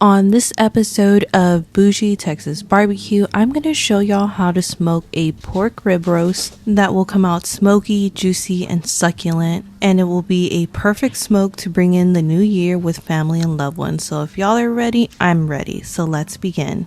On this episode of Bougie Texas Barbecue, I'm going to show y'all how to smoke a pork rib roast that will come out smoky, juicy, and succulent, and it will be a perfect smoke to bring in the new year with family and loved ones. So if y'all are ready, I'm ready. So let's begin.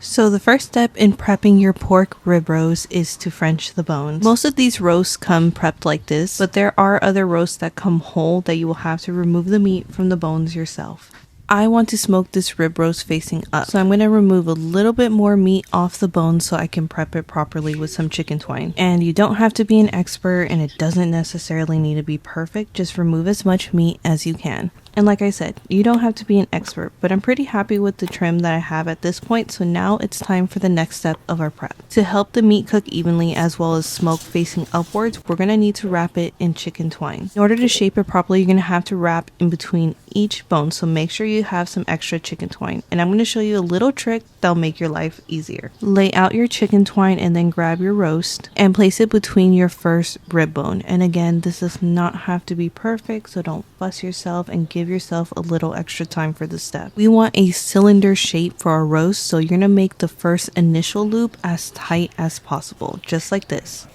So the first step in prepping your pork rib roast is to French the bones. Most of these roasts come prepped like this, but there are other roasts that come whole that you will have to remove the meat from the bones yourself. I want to smoke this rib roast facing up, so I'm going to remove a little bit more meat off the bone so I can prep it properly with some chicken twine. And you don't have to be an expert, and it doesn't necessarily need to be perfect. Just remove as much meat as you can. And like I said, you don't have to be an expert, but I'm pretty happy with the trim that I have at this point, so now it's time for the next step of our prep. To help the meat cook evenly as well as smoke facing upwards, we're going to need to wrap it in chicken twine. In order to shape it properly, you're going to have to wrap in between each bone, so make sure you have some extra chicken twine. And I'm going to show you a little trick that'll make your life easier. Lay out your chicken twine and then grab your roast and place it between your first rib bone. And again, this does not have to be perfect, so don't fuss yourself and give yourself a little extra time for this step. We want a cylinder shape for our roast, so you're going to make the first initial loop as tight as possible, just like this.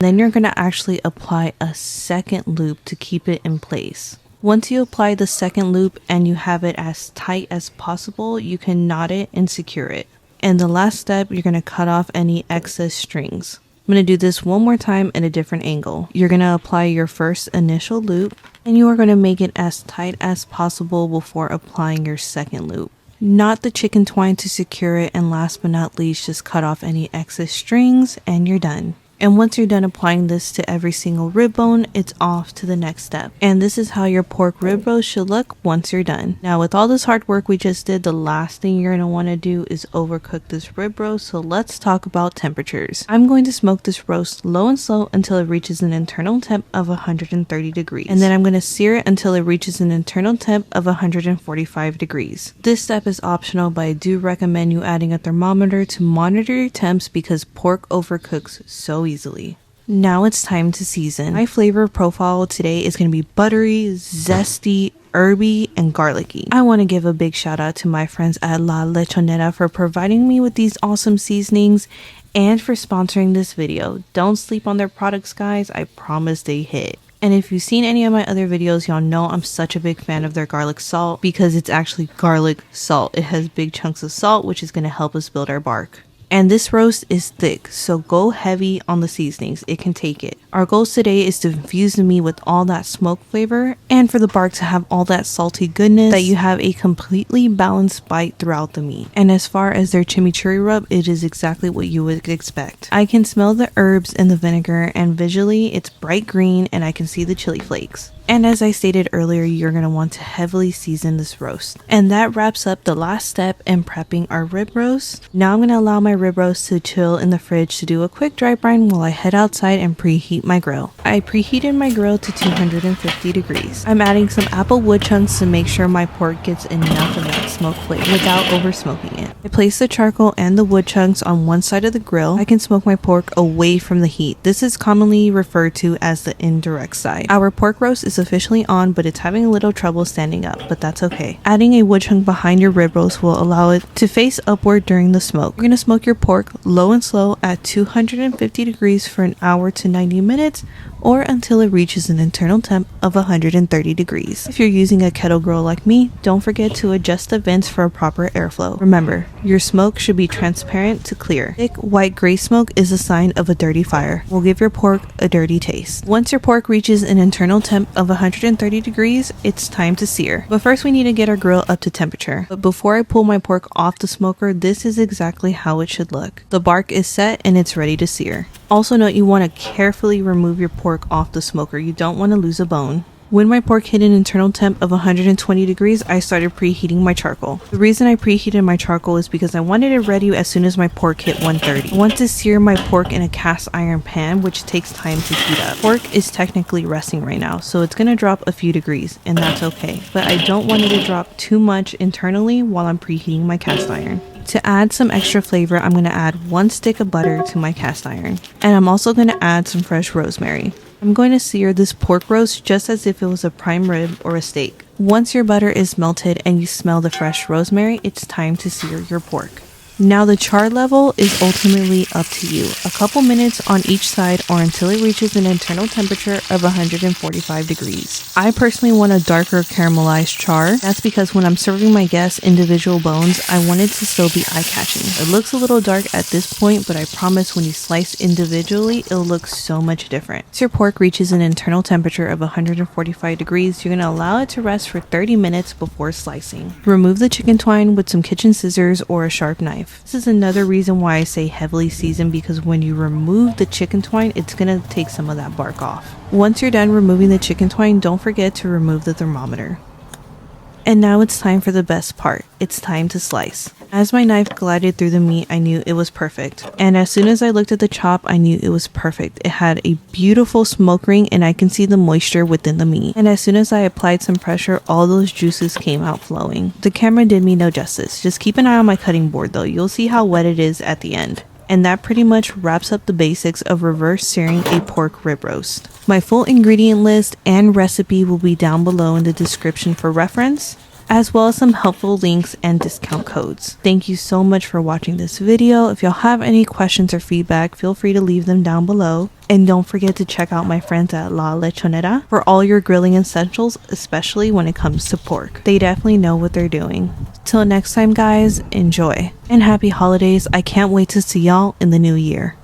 Then you're going to actually apply a second loop to keep it in place. Once you apply the second loop and you have it as tight as possible, you can knot it and secure it. And the last step, you're going to cut off any excess strings. I'm going to do this one more time at a different angle. You're going to apply your first initial loop and you are going to make it as tight as possible before applying your second loop. Knot the chicken twine to secure it, and last but not least, just cut off any excess strings and you're done. And once you're done applying this to every single rib bone, it's off to the next step. And this is how your pork rib roast should look once you're done. Now with all this hard work we just did, the last thing you're going to want to do is overcook this rib roast. So let's talk about temperatures. I'm going to smoke this roast low and slow until it reaches an internal temp of 130 degrees. And then I'm going to sear it until it reaches an internal temp of 145 degrees. This step is optional, but I do recommend you adding a thermometer to monitor your temps because pork overcooks so easily. Now it's time to season. My flavor profile today is going to be buttery, zesty, herby, and garlicky. I want to give a big shout out to my friends at Lechonera for providing me with these awesome seasonings and for sponsoring this video. Don't sleep on their products, guys. I promise they hit. And if you've seen any of my other videos, y'all know I'm such a big fan of their garlic salt because it's actually garlic salt. It has big chunks of salt, which is going to help us build our bark. And this roast is thick, so go heavy on the seasonings. It can take it. Our goal today is to infuse the meat with all that smoke flavor and for the bark to have all that salty goodness, that you have a completely balanced bite throughout the meat. And as far as their chimichurri rub, it is exactly what you would expect. I can smell the herbs and the vinegar, and visually it's bright green and I can see the chili flakes. And as I stated earlier, you're going to want to heavily season this roast. And that wraps up the last step in prepping our rib roast. Now I'm going to allow my rib roast to chill in the fridge to do a quick dry brine while I head outside and preheat my grill. I preheated my grill to 250 degrees. I'm adding some apple wood chunks to make sure my pork gets enough of that smoke flavor without over smoking it. I place the charcoal and the wood chunks on one side of the grill. I can smoke my pork away from the heat. This is commonly referred to as the indirect side. Our pork roast is officially on, but it's having a little trouble standing up, but that's okay. Adding a wood chunk behind your rib roast will allow it to face upward during the smoke. You're going to smoke your pork low and slow at 250 degrees for an hour to 90 minutes or until it reaches an internal temp of 130 degrees. If you're using a kettle grill like me, don't forget to adjust the vents for a proper airflow. Remember, your smoke should be transparent to clear. Thick white gray smoke is a sign of a dirty fire. Will give your pork a dirty taste. Once your pork reaches an internal temp of 130 degrees, it's time to sear. But first we need to get our grill up to temperature. But before I pull my pork off the smoker, this is exactly how it should look. The bark is set and it's ready to sear. Also note, you want to carefully remove your pork off the smoker. You don't want to lose a bone. When my pork hit an internal temp of 120 degrees, I started preheating my charcoal. The reason I preheated my charcoal is because I wanted it ready as soon as my pork hit 130. I want to sear my pork in a cast iron pan, which takes time to heat up. Pork is technically resting right now, so it's going to drop a few degrees, and that's okay. But I don't want it to drop too much internally while I'm preheating my cast iron. To add some extra flavor, I'm going to add 1 stick of butter to my cast iron. And I'm also going to add some fresh rosemary. I'm going to sear this pork roast just as if it was a prime rib or a steak. Once your butter is melted and you smell the fresh rosemary, it's time to sear your pork. Now the char level is ultimately up to you. A couple minutes on each side or until it reaches an internal temperature of 145 degrees. I personally want a darker caramelized char. That's because when I'm serving my guests individual bones, I want it to still be eye-catching. It looks a little dark at this point, but I promise when you slice individually, it'll look so much different. Once your pork reaches an internal temperature of 145 degrees, you're going to allow it to rest for 30 minutes before slicing. Remove the chicken twine with some kitchen scissors or a sharp knife. This is another reason why I say heavily seasoned, because when you remove the chicken twine, it's gonna take some of that bark off. Once you're done removing the chicken twine, don't forget to remove the thermometer. And now it's time for the best part. It's time to slice. As my knife glided through the meat, I knew it was perfect. And as soon as I looked at the chop, I knew it was perfect. It had a beautiful smoke ring and I can see the moisture within the meat. And as soon as I applied some pressure, all those juices came out flowing. The camera did me no justice. Just keep an eye on my cutting board though. You'll see how wet it is at the end. And that pretty much wraps up the basics of reverse searing a pork rib roast. My full ingredient list and recipe will be down below in the description for reference, as well as some helpful links and discount codes. Thank you so much for watching this video. If y'all have any questions or feedback, feel free to leave them down below. And don't forget to check out my friends at La Lechonera for all your grilling essentials, especially when it comes to pork. They definitely know what they're doing. Till next time guys, enjoy. And happy holidays. I can't wait to see y'all in the new year.